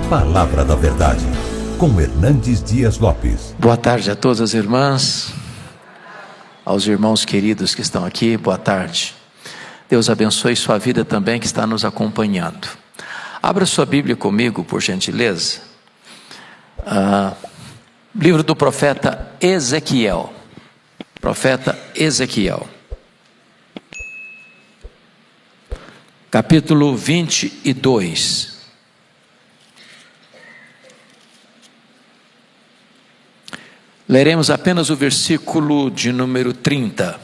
Palavra da Verdade, com Hernandes Dias Lopes. Boa tarde a todas as irmãs, aos irmãos queridos que estão aqui, boa tarde. Deus abençoe sua vida também que está nos acompanhando. Abra sua Bíblia comigo, por gentileza. Livro do profeta Ezequiel. Profeta Ezequiel. Capítulo 22. Leremos apenas o versículo de número 30.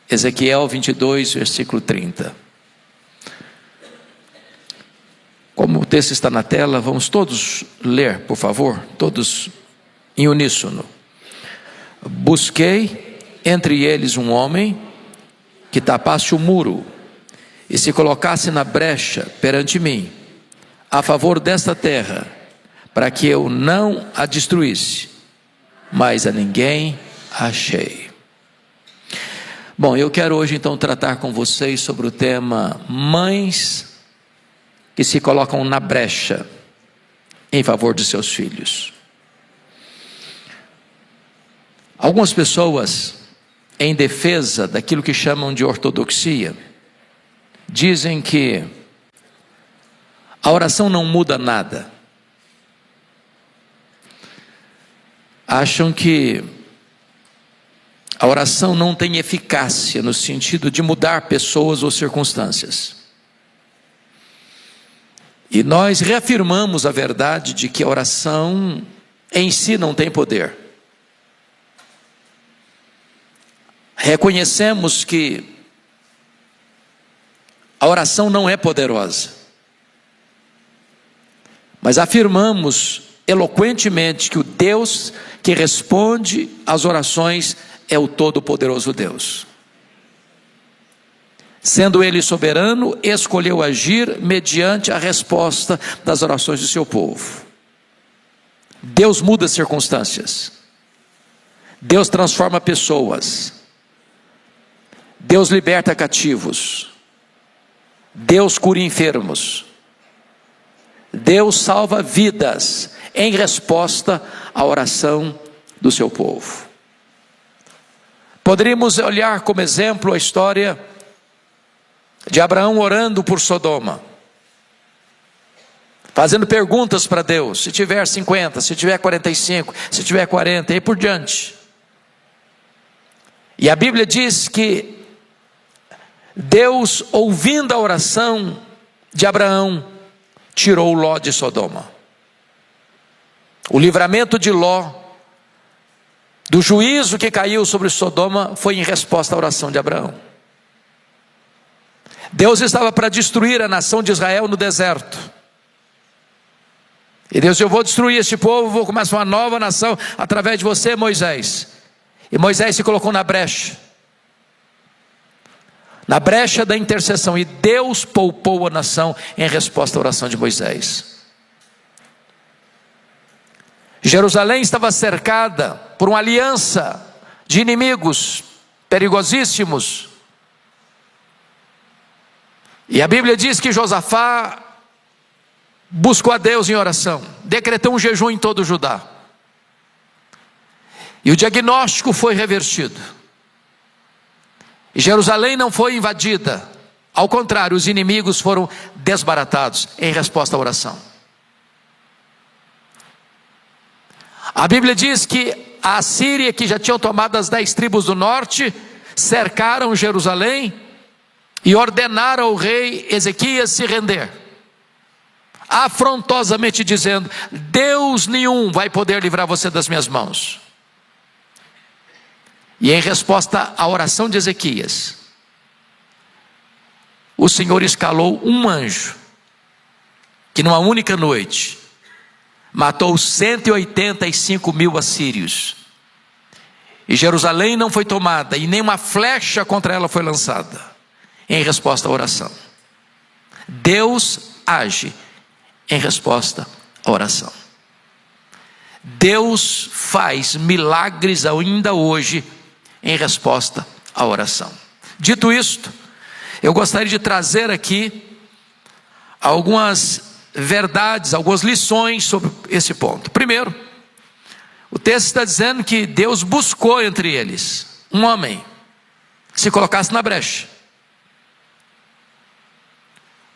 Ezequiel 22, versículo 30. Como o texto está na tela, vamos todos ler, por favor, todos em uníssono. Busquei entre eles um homem que tapasse o muro e se colocasse na brecha perante mim, a favor desta terra, para que eu não a destruísse, mas a ninguém achei. Bom, eu quero hoje então tratar com vocês sobre o tema mães que se colocam na brecha em favor de seus filhos. Algumas pessoas, em defesa daquilo que chamam de ortodoxia, dizem que a oração não muda nada. Acham que a oração não tem eficácia no sentido de mudar pessoas ou circunstâncias. E nós reafirmamos a verdade de que a oração em si não tem poder. Reconhecemos que a oração não é poderosa, mas afirmamos eloquentemente que o Deus que responde às orações é o Todo-Poderoso Deus. Sendo Ele soberano, escolheu agir mediante a resposta das orações do seu povo. Deus muda circunstâncias. Deus transforma pessoas. Deus liberta cativos. Deus cura enfermos. Deus salva vidas em resposta à oração do seu povo. Poderíamos olhar como exemplo a história de Abraão orando por Sodoma, fazendo perguntas para Deus, se tiver 50, se tiver 45, se tiver 40 e por diante. E a Bíblia diz que Deus, ouvindo a oração de Abraão, tirou Ló de Sodoma. O livramento de Ló, do juízo que caiu sobre Sodoma, foi em resposta à oração de Abraão. Deus estava para destruir a nação de Israel no deserto. E Deus disse: eu vou destruir este povo, vou começar uma nova nação através de você, Moisés. E Moisés se colocou na brecha da intercessão, e Deus poupou a nação em resposta à oração de Moisés. Jerusalém estava cercada por uma aliança de inimigos perigosíssimos. E a Bíblia diz que Josafá buscou a Deus em oração, decretou um jejum em todo o Judá. E o diagnóstico foi revertido. E Jerusalém não foi invadida. Ao contrário, os inimigos foram desbaratados em resposta à oração. A Bíblia diz que a Assíria, que já tinham tomado as 10 tribos do norte, cercaram Jerusalém e ordenaram ao rei Ezequias se render, afrontosamente dizendo: Deus nenhum vai poder livrar você das minhas mãos. E em resposta à oração de Ezequias, o Senhor escalou um anjo, que numa única noite matou 185 mil assírios. E Jerusalém não foi tomada, e nenhuma flecha contra ela foi lançada, em resposta à oração. Deus age em resposta à oração. Deus faz milagres ainda hoje em resposta à oração. Dito isto, eu gostaria de trazer aqui algumas verdades, algumas lições sobre esse ponto. Primeiro, o texto está dizendo que Deus buscou entre eles um homem que se colocasse na brecha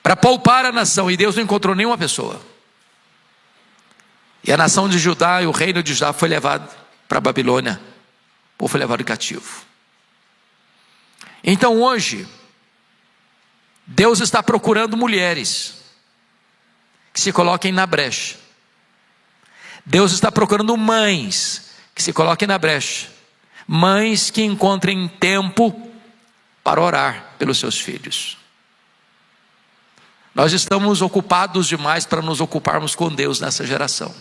para poupar a nação, e Deus não encontrou nenhuma pessoa. E a nação de Judá e o reino de Judá foi levado para a Babilônia, ou foi levado cativo. Então hoje, Deus está procurando mulheres que se coloquem na brecha. Deus está procurando mães que se coloquem na brecha. Mães que encontrem tempo para orar pelos seus filhos. Nós estamos ocupados demais para nos ocuparmos com Deus nessa geração.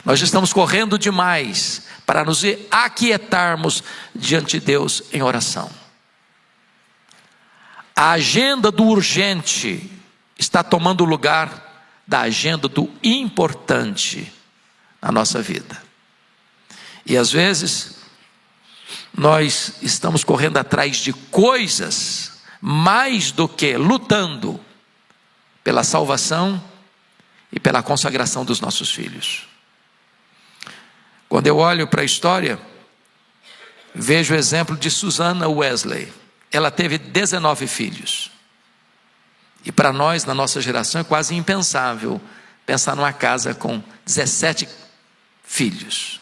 Nós estamos correndo demais para nos aquietarmos diante de Deus em oração. A agenda do urgente está tomando o lugar da agenda do importante na nossa vida. E às vezes nós estamos correndo atrás de coisas mais do que lutando pela salvação e pela consagração dos nossos filhos. Quando eu olho para a história, vejo o exemplo de Susanna Wesley. Ela teve 19 filhos. E para nós, na nossa geração, é quase impensável pensar numa casa com 17 filhos.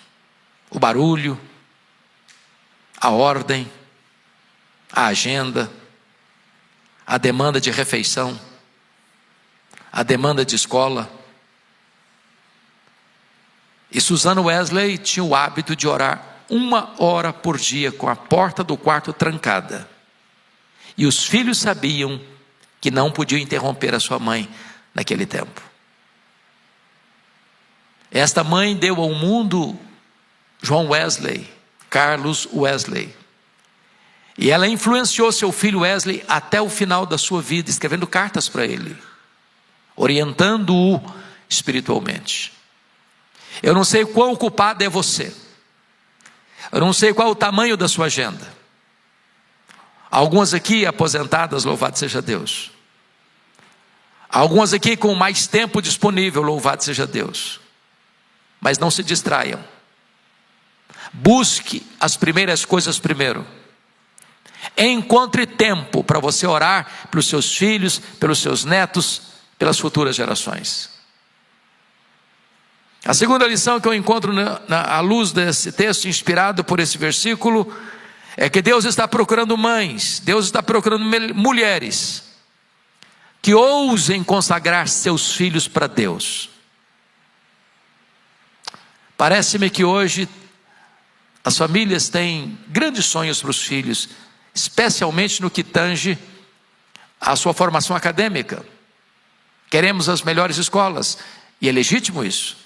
O barulho, a ordem, a agenda, a demanda de refeição, a demanda de escola. E Susanna Wesley tinha o hábito de orar 1 hora por dia com a porta do quarto trancada. E os filhos sabiam que não podiam interromper a sua mãe naquele tempo. Esta mãe deu ao mundo John Wesley, Carlos Wesley. E ela influenciou seu filho Wesley até o final da sua vida, escrevendo cartas para ele, orientando-o espiritualmente. Eu não sei quão ocupado é você. Eu não sei qual é o tamanho da sua agenda. Algumas aqui aposentadas, louvado seja Deus. Algumas aqui com mais tempo disponível, louvado seja Deus. Mas não se distraiam. Busque as primeiras coisas primeiro. Encontre tempo para você orar pelos seus filhos, pelos seus netos, pelas futuras gerações. A segunda lição que eu encontro à luz desse texto, inspirado por esse versículo, é que Deus está procurando mães, Deus está procurando mulheres que ousem consagrar seus filhos para Deus. Parece-me que hoje as famílias têm grandes sonhos para os filhos, especialmente no que tange a sua formação acadêmica. Queremos as melhores escolas, e é legítimo isso.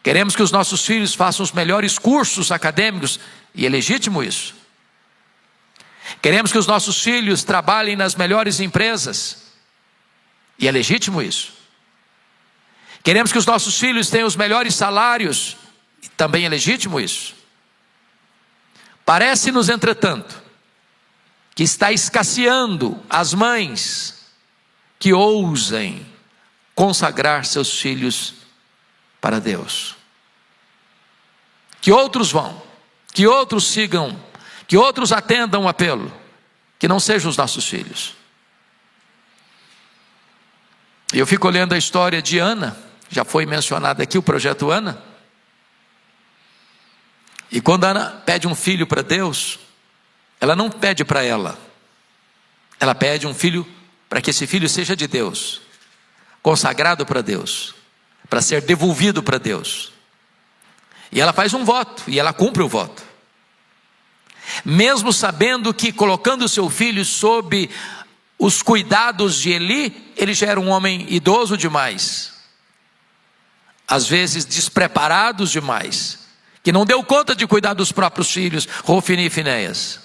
Queremos que os nossos filhos façam os melhores cursos acadêmicos, e é legítimo isso. Queremos que os nossos filhos trabalhem nas melhores empresas, e é legítimo isso. Queremos que os nossos filhos tenham os melhores salários, e também é legítimo isso. Parece-nos, entretanto, que está escasseando as mães que ousem consagrar seus filhos para Deus. Que outros vão, que outros sigam, que outros atendam o apelo, que não sejam os nossos filhos. E eu fico olhando a história de Ana, já foi mencionado aqui o projeto Ana. E quando Ana pede um filho para Deus, ela não pede para ela, ela pede um filho para que esse filho seja de Deus, consagrado para Deus, para ser devolvido para Deus. E ela faz um voto, e ela cumpre o voto, mesmo sabendo que colocando o seu filho sob os cuidados de Eli, ele já era um homem idoso demais, às vezes despreparados demais, que não deu conta de cuidar dos próprios filhos, Hofni e Finéias.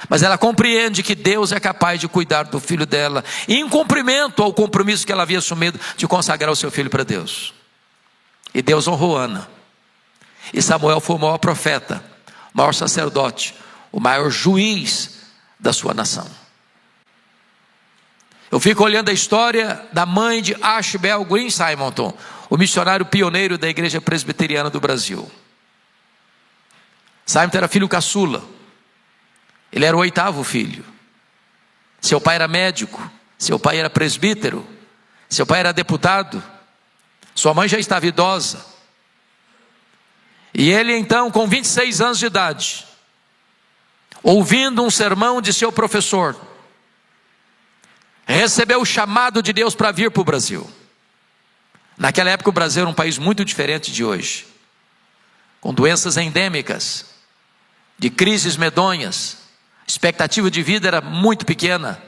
Mas ela compreende que Deus é capaz de cuidar do filho dela, em cumprimento ao compromisso que ela havia assumido de consagrar o seu filho para Deus. E Deus honrou Ana. E Samuel foi o maior profeta, o maior sacerdote, o maior juiz da sua nação. Eu fico olhando a história da mãe de Ashbel Green Simonton, o missionário pioneiro da Igreja Presbiteriana do Brasil. Simonton era filho caçula. Ele era o 8º filho. Seu pai era médico, seu pai era presbítero, seu pai era deputado, sua mãe já estava idosa. E ele então, com 26 anos de idade, ouvindo um sermão de seu professor, recebeu o chamado de Deus para vir para o Brasil. Naquela época o Brasil era um país muito diferente de hoje, com doenças endêmicas, de crises medonhas, a expectativa de vida era muito pequena.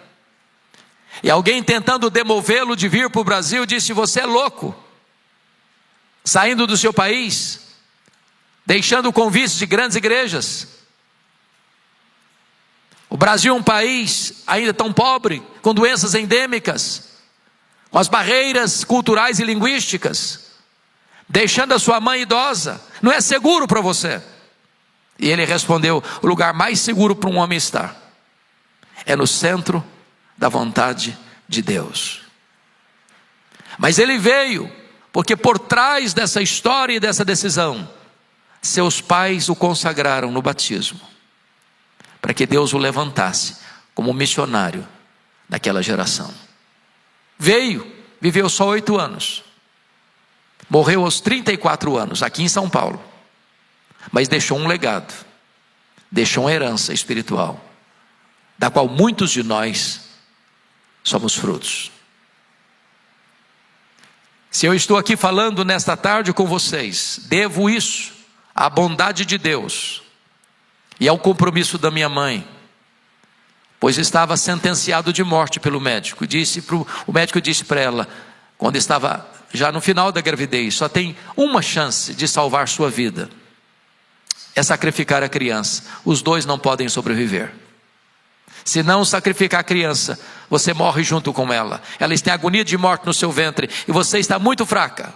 E alguém tentando demovê-lo de vir para o Brasil disse: você é louco, saindo do seu país, deixando o convite de grandes igrejas. O Brasil é um país ainda tão pobre, com doenças endêmicas, com as barreiras culturais e linguísticas, deixando a sua mãe idosa, não é seguro para você. E ele respondeu: o lugar mais seguro para um homem estar é no centro da vontade de Deus. Mas ele veio porque por trás dessa história e dessa decisão, seus pais o consagraram no batismo, para que Deus o levantasse como missionário naquela geração. Veio, viveu só 8 anos, morreu aos 34 anos, aqui em São Paulo, mas deixou um legado, deixou uma herança espiritual, da qual muitos de nós somos frutos. Se eu estou aqui falando nesta tarde com vocês, devo isso à bondade de Deus e ao compromisso da minha mãe, pois estava sentenciado de morte pelo médico. O médico disse para ela, quando estava já no final da gravidez: só tem uma chance de salvar sua vida, é sacrificar a criança. Os dois não podem sobreviver. Se não sacrificar a criança, você morre junto com ela. Ela está em agonia de morte no seu ventre e você está muito fraca.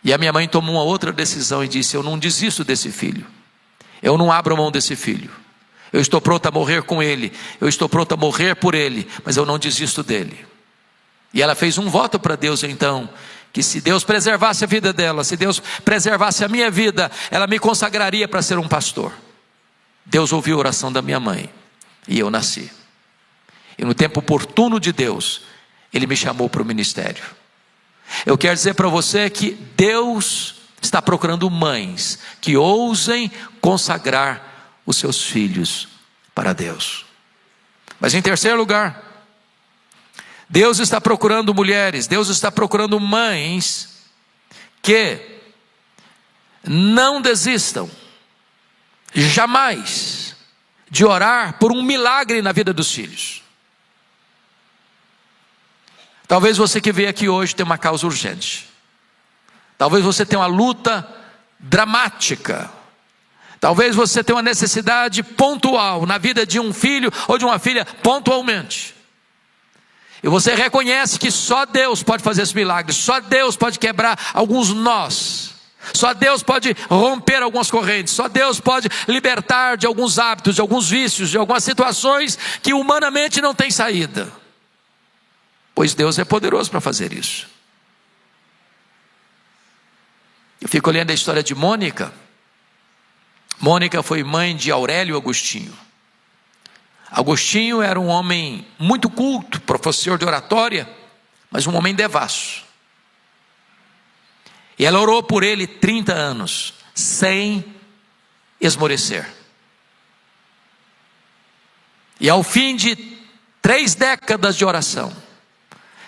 E a minha mãe tomou uma outra decisão e disse: eu não desisto desse filho, eu não abro mão desse filho, eu estou pronta a morrer com ele, eu estou pronta a morrer por ele, mas eu não desisto dele. E ela fez um voto para Deus então, que se Deus preservasse a vida dela, se Deus preservasse a minha vida, ela me consagraria para ser um pastor. Deus ouviu a oração da minha mãe e eu nasci. E no tempo oportuno de Deus, Ele me chamou para o ministério. Eu quero dizer para você que Deus está procurando mães que ousem consagrar os seus filhos para Deus. Mas em terceiro lugar, Deus está procurando mulheres, Deus está procurando mães que não desistam jamais de orar por um milagre na vida dos filhos. Talvez você que veio aqui hoje tenha uma causa urgente, talvez você tenha uma luta dramática, talvez você tenha uma necessidade pontual na vida de um filho ou de uma filha pontualmente, e você reconhece que só Deus pode fazer esse milagre, só Deus pode quebrar alguns nós, só Deus pode romper algumas correntes, só Deus pode libertar de alguns hábitos, de alguns vícios, de algumas situações que humanamente não tem saída, pois Deus é poderoso para fazer isso. Eu fico olhando a história de Mônica. Mônica foi mãe de Aurélio Agostinho. Agostinho era um homem muito culto, professor de oratória, mas um homem devasso. E ela orou por ele 30 anos, sem esmorecer. E ao fim de 3 décadas de oração,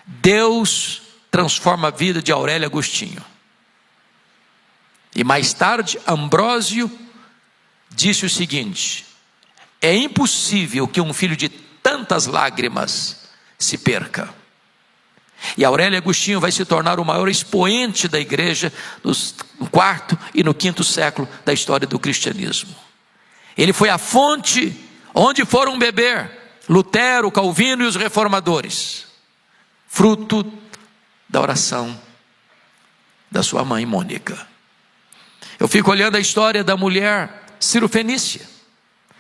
Deus transforma a vida de Aurélio Agostinho. E mais tarde, Ambrósio disse o seguinte: é impossível que um filho de tantas lágrimas se perca. E Aurélio Agostinho vai se tornar o maior expoente da igreja no 4º e no 5º século da história do cristianismo. Ele foi a fonte onde foram beber Lutero, Calvino e os reformadores, fruto da oração da sua mãe Mônica. Eu fico olhando a história da mulher Ciro Fenícia.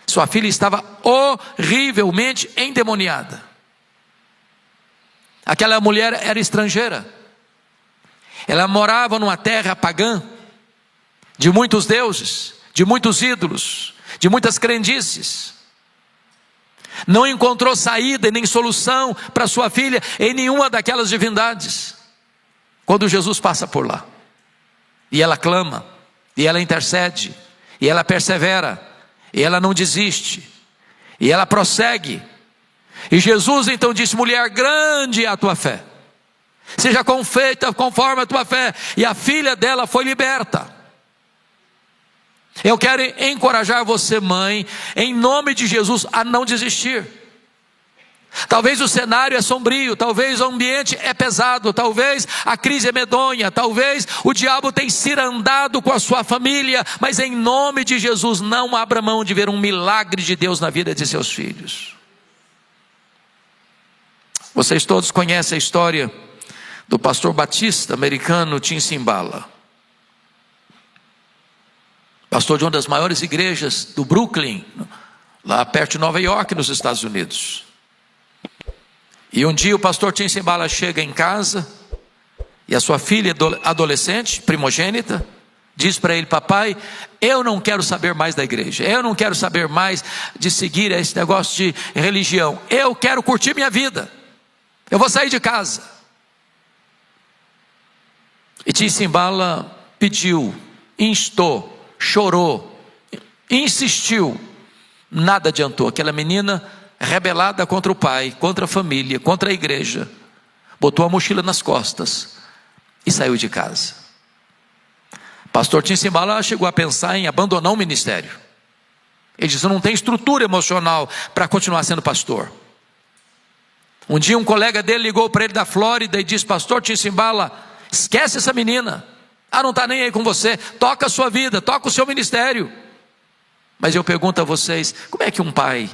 Sua filha estava horrivelmente endemoniada. Aquela mulher era estrangeira. Ela morava numa terra pagã, de muitos deuses, de muitos ídolos, de muitas crendices. Não encontrou saída e nem solução para sua filha em nenhuma daquelas divindades. Quando Jesus passa por lá, e ela clama, e ela intercede, e ela persevera, e ela não desiste, e ela prossegue. E Jesus então disse: mulher, grande é a tua fé, seja feita conforme a tua fé. E a filha dela foi liberta. Eu quero encorajar você, mãe, em nome de Jesus, a não desistir. Talvez o cenário é sombrio, talvez o ambiente é pesado, talvez a crise é medonha, talvez o diabo tenha cirandado com a sua família, mas em nome de Jesus, não abra mão de ver um milagre de Deus na vida de seus filhos. Vocês todos conhecem a história do pastor batista americano Tim Cymbala, pastor de uma das maiores igrejas do Brooklyn, lá perto de Nova York, nos Estados Unidos. E um dia o pastor Tim Cymbala chega em casa, e a sua filha adolescente, primogênita, diz para ele: papai, eu não quero saber mais da igreja, eu não quero saber mais de seguir esse negócio de religião, eu quero curtir minha vida, eu vou sair de casa. E Tim Cymbala pediu, instou, chorou, insistiu, nada adiantou. Aquela menina rebelada contra o pai, contra a família, contra a igreja, botou a mochila nas costas e saiu de casa. Pastor Tim Cymbala chegou a pensar em abandonar o ministério. Ele disse: eu não tenho estrutura emocional para continuar sendo pastor. Um dia um colega dele ligou para ele da Flórida e disse: pastor Tim Cymbala, esquece essa menina, não está nem aí com você, toca a sua vida, toca o seu ministério. Mas eu pergunto a vocês: como é que um pai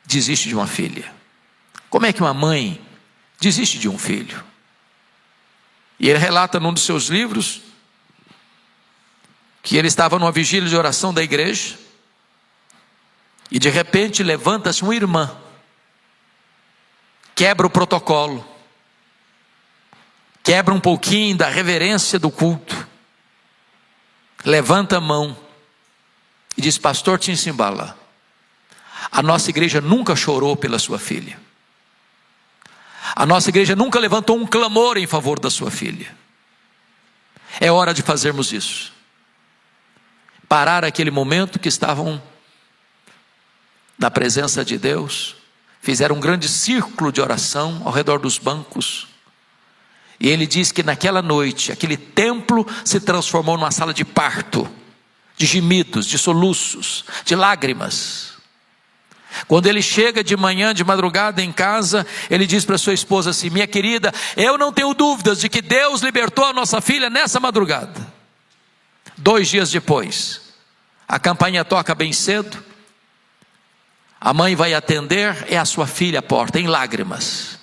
desiste de uma filha? Como é que uma mãe desiste de um filho? E ele relata num dos seus livros que ele estava numa vigília de oração da igreja, e de repente levanta-se uma irmã, quebra o protocolo, quebra um pouquinho da reverência do culto, levanta a mão e diz: pastor Tim Cymbala, a nossa igreja nunca chorou pela sua filha, a nossa igreja nunca levantou um clamor em favor da sua filha. É hora de fazermos isso, parar aquele momento que estavam na presença de Deus, fizeram um grande círculo de oração ao redor dos bancos. E ele diz que naquela noite, aquele templo se transformou numa sala de parto, de gemidos, de soluços, de lágrimas. Quando ele chega de manhã, de madrugada em casa, ele diz para sua esposa assim: minha querida, eu não tenho dúvidas de que Deus libertou a nossa filha nessa madrugada. 2 dias depois, a campainha toca bem cedo, a mãe vai atender, é a sua filha à porta, em lágrimas.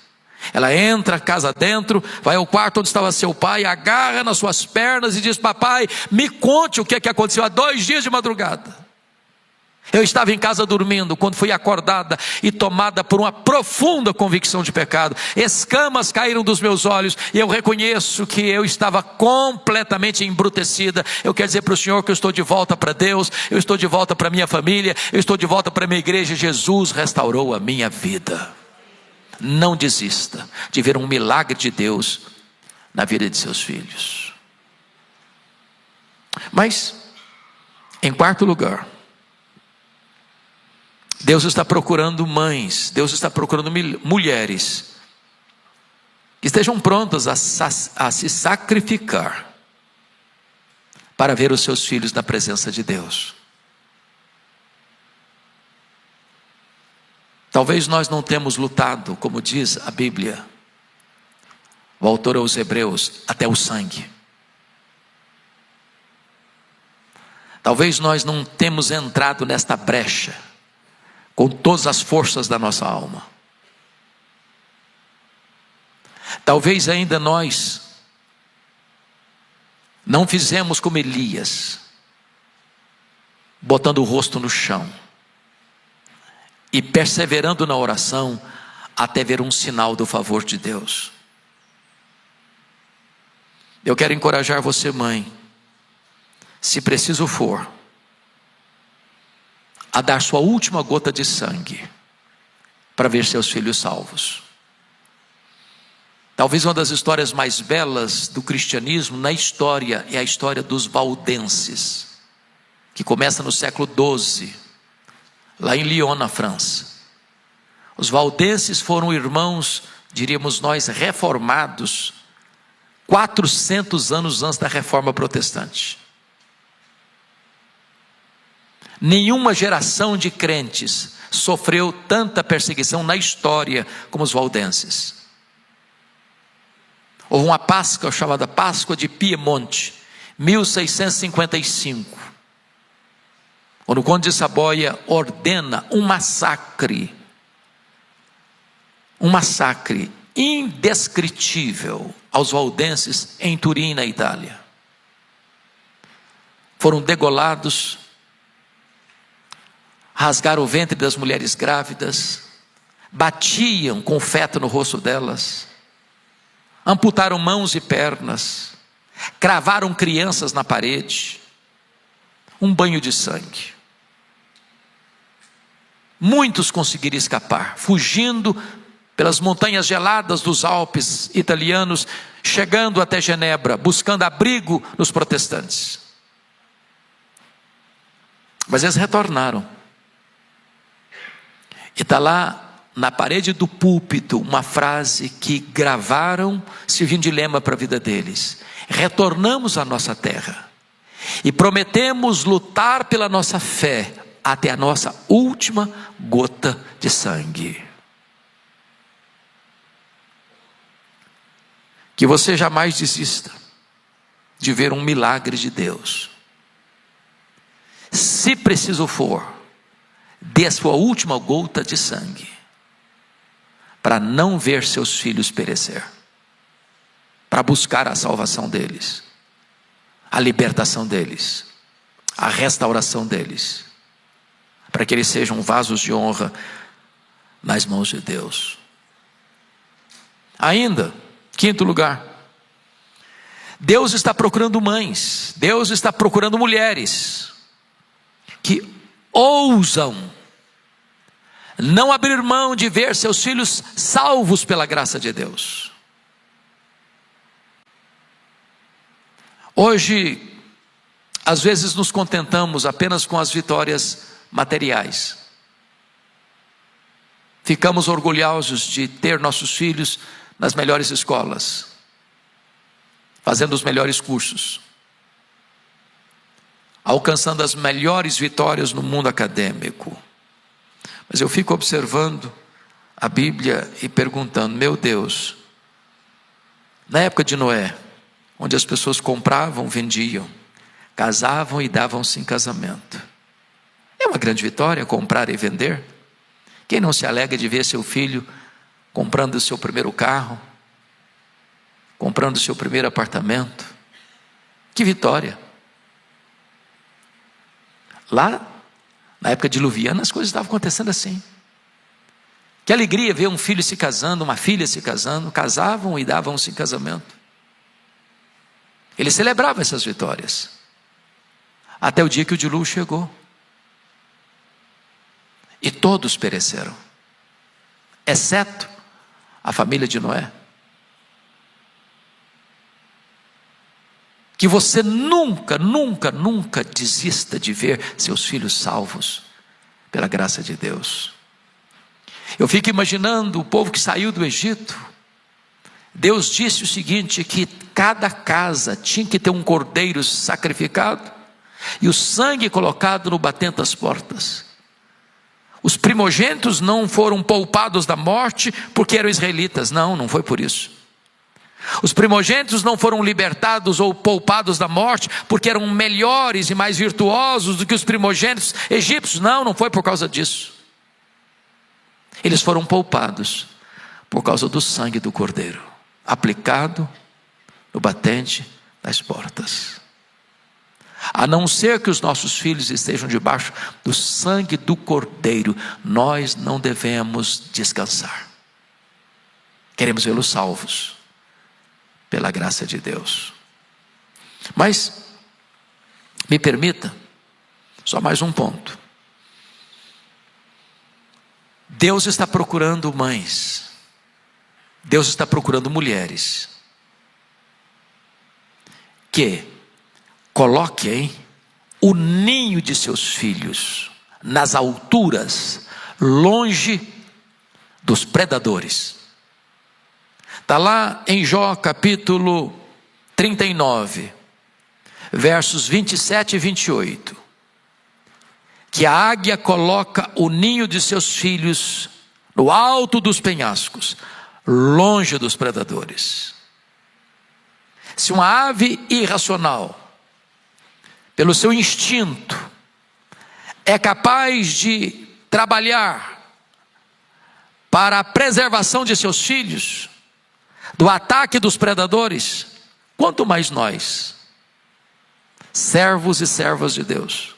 Ela entra casa dentro, vai ao quarto onde estava seu pai, agarra nas suas pernas e diz: papai, me conte o que aconteceu há 2 dias de madrugada. Eu estava em casa dormindo, quando fui acordada e tomada por uma profunda convicção de pecado. Escamas caíram dos meus olhos e eu reconheço que eu estava completamente embrutecida. Eu quero dizer para o Senhor que eu estou de volta para Deus, eu estou de volta para minha família, eu estou de volta para minha igreja. Jesus restaurou a minha vida. Não desista de ver um milagre de Deus na vida de seus filhos. Mas, em quarto lugar, Deus está procurando mães, Deus está procurando mulheres que estejam prontas a se sacrificar para ver os seus filhos na presença de Deus. Talvez nós não temos lutado, como diz a Bíblia, o autor aos Hebreus, até o sangue. Talvez nós não temos entrado nesta brecha com todas as forças da nossa alma. Talvez ainda nós não fizemos como Elias, botando o rosto no chão e perseverando na oração até ver um sinal do favor de Deus. Eu quero encorajar você, mãe, se preciso for, a dar sua última gota de sangue para ver seus filhos salvos. Talvez uma das histórias mais belas do cristianismo na história é a história dos valdenses, que começa no século XII, lá em Lyon, na França. Os valdenses foram irmãos, diríamos nós, reformados, 400 anos antes da reforma protestante. Nenhuma geração de crentes sofreu tanta perseguição na história como os valdenses. Houve uma Páscoa chamada Páscoa de Piemonte, 1655, quando o Conde de Saboia ordena um massacre indescritível aos valdenses em Turim, na Itália. Foram degolados, rasgaram o ventre das mulheres grávidas, batiam com feto no rosto delas, amputaram mãos e pernas, cravaram crianças na parede, um banho de sangue. Muitos conseguiram escapar, fugindo pelas montanhas geladas dos Alpes italianos, chegando até Genebra, buscando abrigo nos protestantes. Mas eles retornaram. E está lá na parede do púlpito uma frase que gravaram, servindo de lema para a vida deles: retornamos à nossa terra e prometemos lutar pela nossa fé até a nossa última gota de sangue. Que você jamais desista de ver um milagre de Deus. Se preciso for, dê a sua última gota de sangue, para não ver seus filhos perecer, para buscar a salvação deles, a libertação deles, a restauração deles, para que eles sejam vasos de honra nas mãos de Deus. Ainda, quinto lugar, Deus está procurando mães, Deus está procurando mulheres que ousam não abrir mão de ver seus filhos salvos pela graça de Deus. Hoje, às vezes nos contentamos apenas com as vitórias materiais. Ficamos orgulhosos de ter nossos filhos nas melhores escolas, fazendo os melhores cursos, alcançando as melhores vitórias no mundo acadêmico. Mas eu fico observando a Bíblia e perguntando: meu Deus, na época de Noé, onde as pessoas compravam, vendiam, casavam e davam-se em casamento, é uma grande vitória comprar e vender. Quem não se alegra de ver seu filho comprando o seu primeiro carro, comprando o seu primeiro apartamento? Que vitória! Lá, na época diluviana, as coisas estavam acontecendo assim. Que alegria ver um filho se casando, uma filha se casando, casavam e davam-se em casamento. Eles celebravam essas vitórias, até o dia que o dilúvio chegou, e todos pereceram, exceto a família de Noé. Que você nunca, nunca, nunca desista de ver seus filhos salvos pela graça de Deus. Eu fico imaginando o povo que saiu do Egito. Deus disse o seguinte, que cada casa tinha que ter um cordeiro sacrificado e o sangue colocado no batente das portas. Os primogênitos não foram poupados da morte porque eram israelitas. Não foi por isso. Os primogênitos não foram libertados ou poupados da morte porque eram melhores e mais virtuosos do que os primogênitos egípcios. Não foi por causa disso. Eles foram poupados por causa do sangue do cordeiro, aplicado no batente das portas. A não ser que os nossos filhos estejam debaixo do sangue do cordeiro, nós não devemos descansar. Queremos vê-los salvos pela graça de Deus. Mas me permita só mais um ponto. Deus está procurando mães. Deus está procurando mulheres que coloquem o ninho de seus filhos nas alturas, longe dos predadores. Está lá em Jó capítulo 39, versos 27 e 28. Que a águia coloca o ninho de seus filhos no alto dos penhascos, longe dos predadores. Se uma ave irracional, pelo seu instinto, é capaz de trabalhar para a preservação de seus filhos do ataque dos predadores, quanto mais nós, servos e servas de Deus,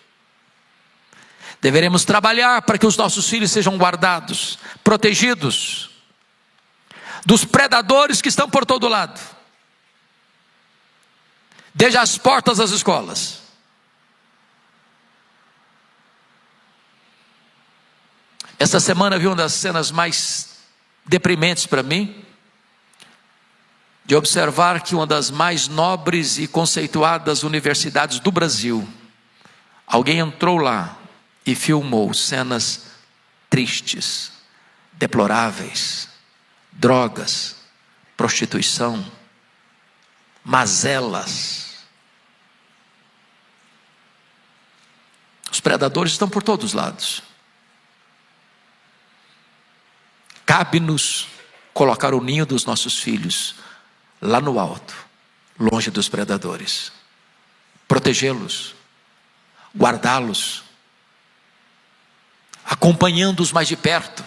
deveremos trabalhar para que os nossos filhos sejam guardados, protegidos dos predadores que estão por todo lado, desde as portas das escolas. Essa semana vi uma das cenas mais deprimentes para mim, de observar que uma das mais nobres e conceituadas universidades do Brasil, alguém entrou lá e filmou cenas tristes, deploráveis, drogas, prostituição, mazelas. Os predadores estão por todos os lados. Cabe-nos colocar o ninho dos nossos filhos lá no alto, longe dos predadores, protegê-los, guardá-los, acompanhando-os mais de perto,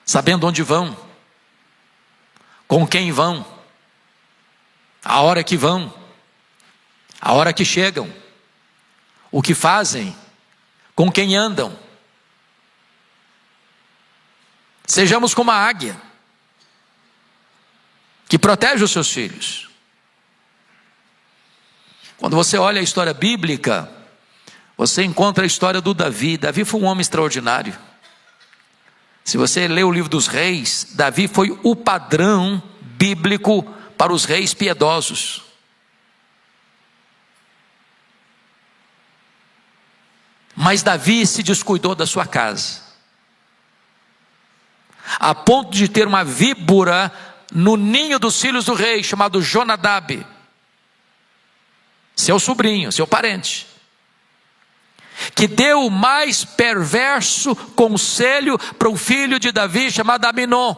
sabendo onde vão, com quem vão, a hora que vão, a hora que chegam, o que fazem, com quem andam. Sejamos como a águia, que protege os seus filhos. Quando você olha a história bíblica, você encontra a história do Davi. Davi foi um homem extraordinário. Se você lê o livro dos reis, Davi foi o padrão bíblico para os reis piedosos. Mas Davi se descuidou da sua casa, a ponto de ter uma víbora no ninho dos filhos do rei, chamado Jonadab, seu sobrinho, seu parente, que deu o mais perverso conselho para o filho de Davi, chamado Aminon,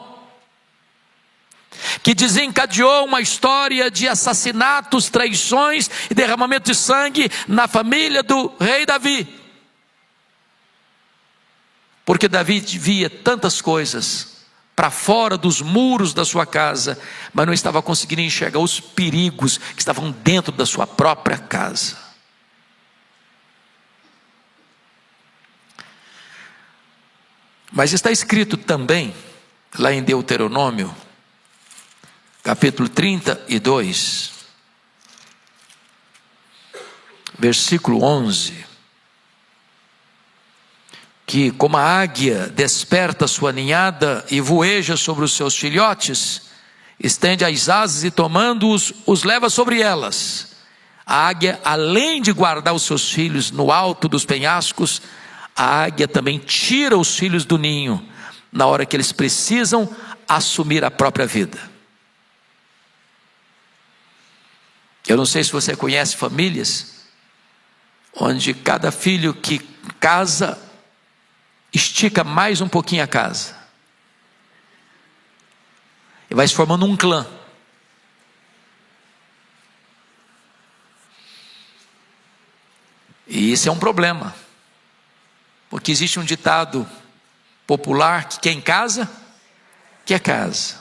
que desencadeou uma história de assassinatos, traições e derramamento de sangue na família do rei Davi. Porque Davi via tantas coisas para fora dos muros da sua casa, mas não estava conseguindo enxergar os perigos que estavam dentro da sua própria casa. Mas está escrito também, lá em Deuteronômio, capítulo 32, versículo 11, que como a águia desperta sua ninhada e voeja sobre os seus filhotes, estende as asas e tomando-os, os leva sobre elas. A águia, além de guardar os seus filhos no alto dos penhascos, a águia também tira os filhos do ninho, na hora que eles precisam assumir a própria vida. Eu não sei se você conhece famílias, onde cada filho que casa, estica mais um pouquinho a casa, e vai se formando um clã. E isso é um problema, porque existe um ditado popular que quem casa, quer casa.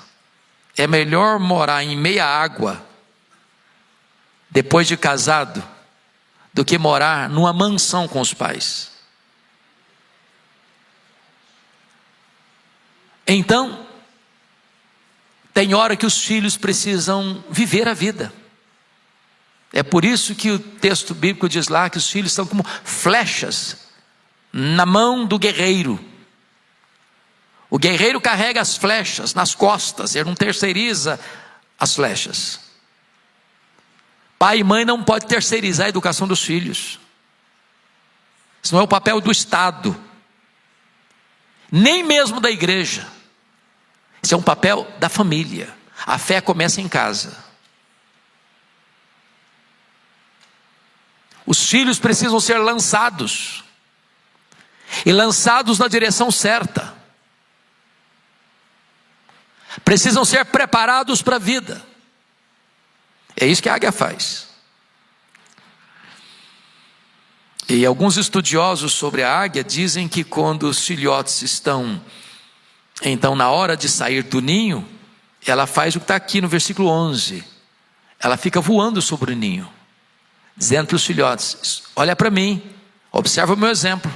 É melhor morar em meia água depois de casado do que morar numa mansão com os pais. Então, Tem hora que os filhos precisam viver a vida. É por isso que o texto bíblico diz lá que os filhos são como flechas na mão do guerreiro. O guerreiro carrega as flechas nas costas, ele não terceiriza as flechas. Pai e mãe não podem terceirizar a educação dos filhos. Isso não é o papel do Estado, nem mesmo da igreja. Isso é um papel da família. A fé começa em casa. Os filhos precisam ser lançados, e lançados na direção certa. Precisam ser preparados para a vida. É isso que a águia faz. E alguns estudiosos sobre a águia dizem que quando os filhotes estão, então, na hora de sair do ninho, ela faz o que está aqui no versículo 11. Ela fica voando sobre o ninho, dizendo para os filhotes: olha para mim, observa o meu exemplo,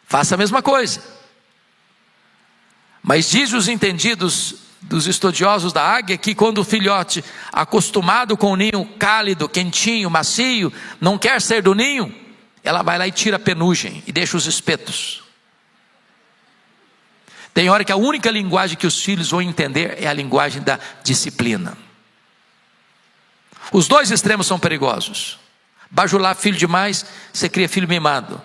faça a mesma coisa. Mas diz os entendidos dos estudiosos da águia que quando o filhote, acostumado com o ninho cálido, quentinho, macio, não quer sair do ninho, ela vai lá e tira a penugem e deixa os espetos. Tem hora que a única linguagem que os filhos vão entender é a linguagem da disciplina. Os dois extremos são perigosos. Bajular filho demais, você cria filho mimado.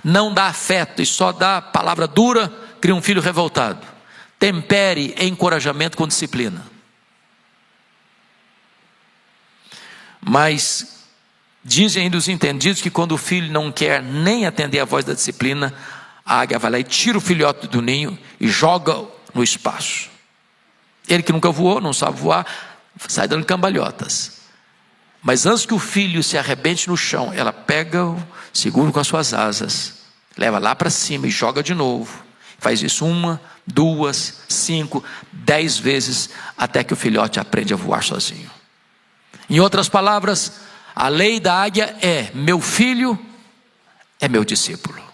Não dá afeto e só dá palavra dura, cria um filho revoltado. Tempere encorajamento com disciplina. Mas dizem ainda os entendidos que quando o filho não quer nem atender a voz da disciplina, a águia vai lá e tira o filhote do ninho e joga no espaço. Ele que nunca voou, não sabe voar, sai dando cambalhotas. Mas antes que o filho se arrebente no chão, ela pega-o, segura com as suas asas, leva lá para cima e joga de novo. Faz isso 1, 2, 5, 10 vezes, até que o filhote aprende a voar sozinho. Em outras palavras, a lei da águia é: meu filho é meu discípulo.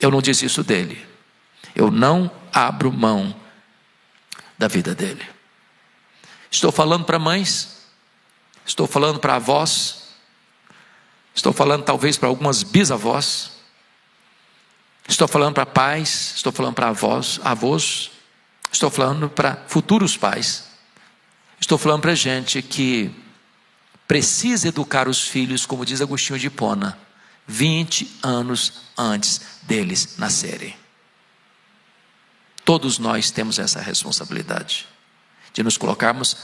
Eu não desisto dele. Eu não abro mão da vida dele. Estou falando para mães, estou falando para avós, estou falando talvez para algumas bisavós, estou falando para pais, estou falando para avós, estou falando para futuros pais, estou falando para gente que precisa educar os filhos, como diz Agostinho de Hipona, 20 anos antes deles nascerem. Todos nós temos essa responsabilidade de nos colocarmos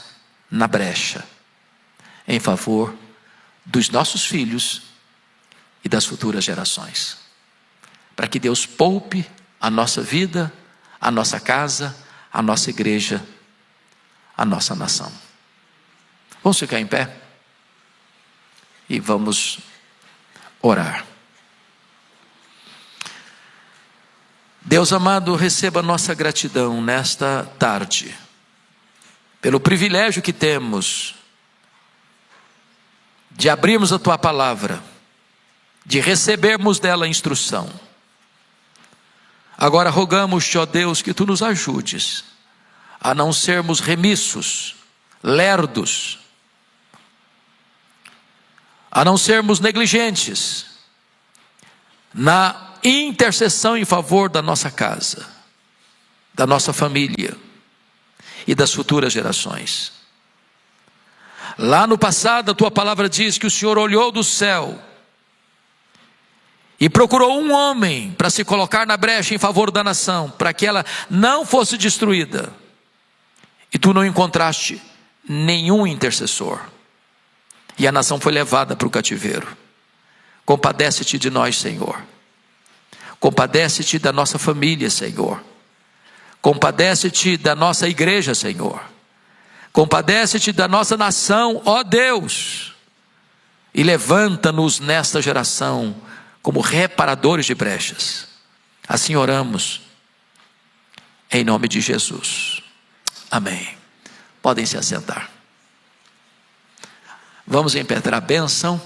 na brecha em favor dos nossos filhos e das futuras gerações, para que Deus poupe a nossa vida, a nossa casa, a nossa igreja, a nossa nação. Vamos ficar em pé e vamos orar. Deus amado, receba nossa gratidão nesta tarde, pelo privilégio que temos de abrirmos a Tua palavra, de recebermos dela a instrução. Agora rogamos-te, ó Deus, que Tu nos ajudes a não sermos remissos, lerdos, a não sermos negligentes na intercessão em favor da nossa casa, da nossa família e das futuras gerações. Lá no passado, a Tua palavra diz que o Senhor olhou do céu e procurou um homem para se colocar na brecha em favor da nação, para que ela não fosse destruída. E Tu não encontraste nenhum intercessor, e a nação foi levada para o cativeiro. Compadece-te de nós, Senhor. Compadece-te da nossa família, Senhor. Compadece-te da nossa igreja, Senhor. Compadece-te da nossa nação, ó Deus. E levanta-nos nesta geração como reparadores de brechas. Assim oramos, em nome de Jesus. Amém. Podem se assentar. Vamos impetrar a bênção.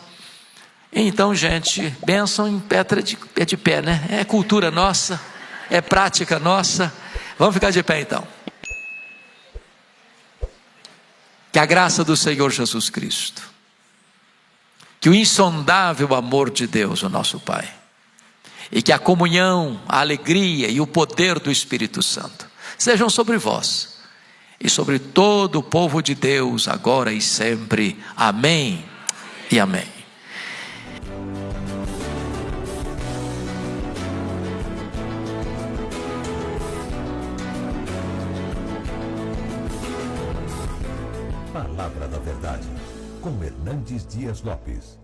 Então, gente, bênção impetra de pé, né? É cultura nossa, é prática nossa. Vamos ficar de pé então. Que a graça do Senhor Jesus Cristo, que o insondável amor de Deus, o nosso Pai, e que a comunhão, a alegria e o poder do Espírito Santo sejam sobre vós e sobre todo o povo de Deus, agora e sempre. Amém e amém. Palavra da Verdade, com Hernandes Dias Lopes.